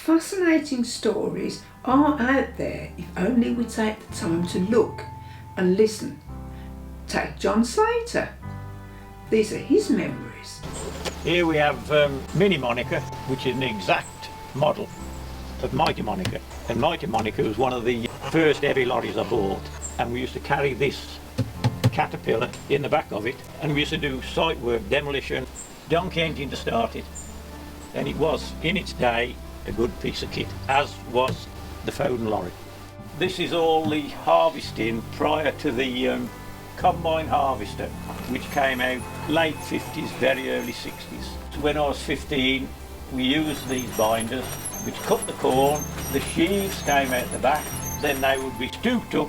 Fascinating stories are out there if only we take the time to look and listen. Take John Slater. These are his memories. Here we have Mini Monica, which is an exact model of Mighty Monica. And Mighty Monica was one of the first heavy lorries I bought. And we used to carry this caterpillar in the back of it. And we used to do site work, demolition, donkey engine to start it. And it was, in its day, a good piece of kit, as was the Foden lorry. This is all the harvesting prior to the combine harvester, which came out late 50s, very early 60s. So when I was 15, we used these binders, which cut the corn. The sheaves came out the back, then they would be scooped up.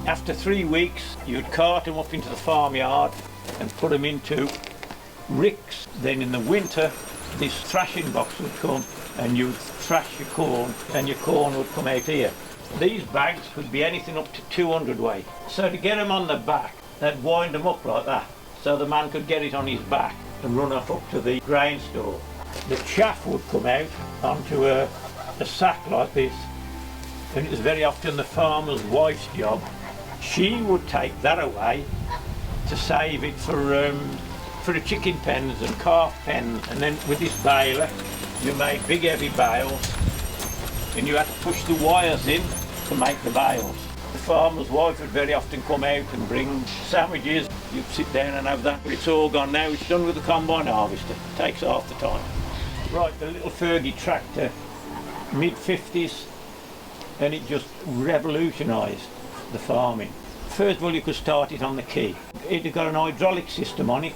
After 3 weeks, you'd cart them up into the farmyard and put them into ricks. Then in the winter, this thrashing box would come and you'd thrash your corn and your corn would come out here. These bags would be anything up to 200 weight. So to get them on the back, they'd wind them up like that so the man could get it on his back and run off up to the grain store. The chaff would come out onto a sack like this, and it was very often the farmer's wife's job. She would take that away to save it for the chicken pens and calf pens, and then with this baler you made big heavy bales and you had to push the wires in to make the bales. The farmer's wife would very often come out and bring sandwiches. You'd sit down and have that, but it's all gone now. It's done with the combine harvester. It takes half the time. Right, the little Fergie tractor, mid-50s, and it just revolutionised the farming. First of all, you could start it on the key. It had got an hydraulic system on it.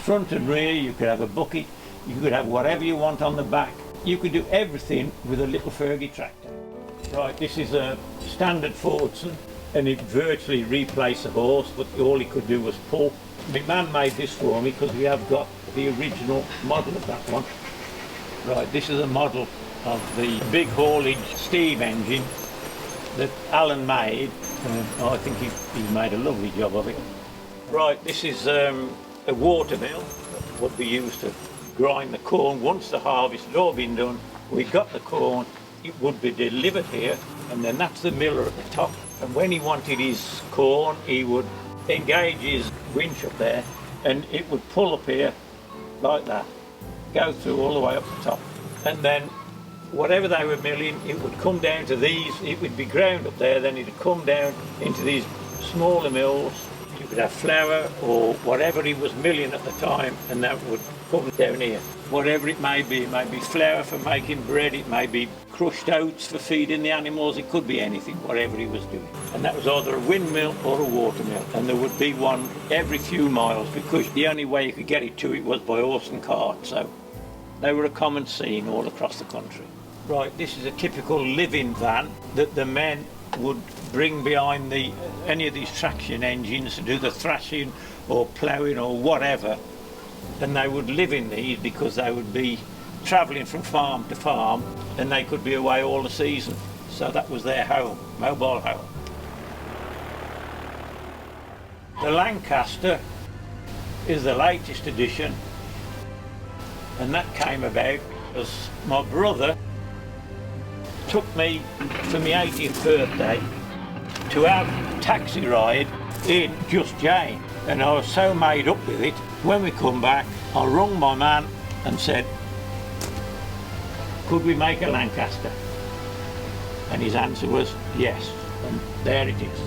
Front and rear, you could have a bucket, you could have whatever you want on the back. You could do everything with a little Fergie tractor. Right, this is a standard Fordson, and it virtually replaced the horse, but all he could do was pull. My man made this for me because we have got the original model of that one. Right, this is a model of the big haulage steam engine that Alan made. I think he made a lovely job of it. Right, this is a water mill that would be used to grind the corn. Once the harvest had all been done, we got the corn, it would be delivered here, and then that's the miller at the top. And when he wanted his corn, he would engage his winch up there, and it would pull up here like that, go through all the way up the top. And then whatever they were milling, it would come down to these, it would be ground up there, then it would come down into these smaller mills. You could have flour or whatever he was milling at the time, and that would come down here. Whatever it may be flour for making bread, it may be crushed oats for feeding the animals, it could be anything, whatever he was doing. And that was either a windmill or a water mill, and there would be one every few miles because the only way you could get it to it was by horse and cart, so they were a common scene all across the country. Right, this is a typical living van that the men would bring behind any of these traction engines to do the thrashing or ploughing or whatever, and they would live in these because they would be travelling from farm to farm and they could be away all the season, so that was their home, mobile home. The Lancaster is the latest addition, and that came about as my brother took me for my 80th birthday to have a taxi ride in Just Jane, and I was so made up with it. When we come back, I rung my man and said, could we make a Lancaster? And his answer was yes, and there it is.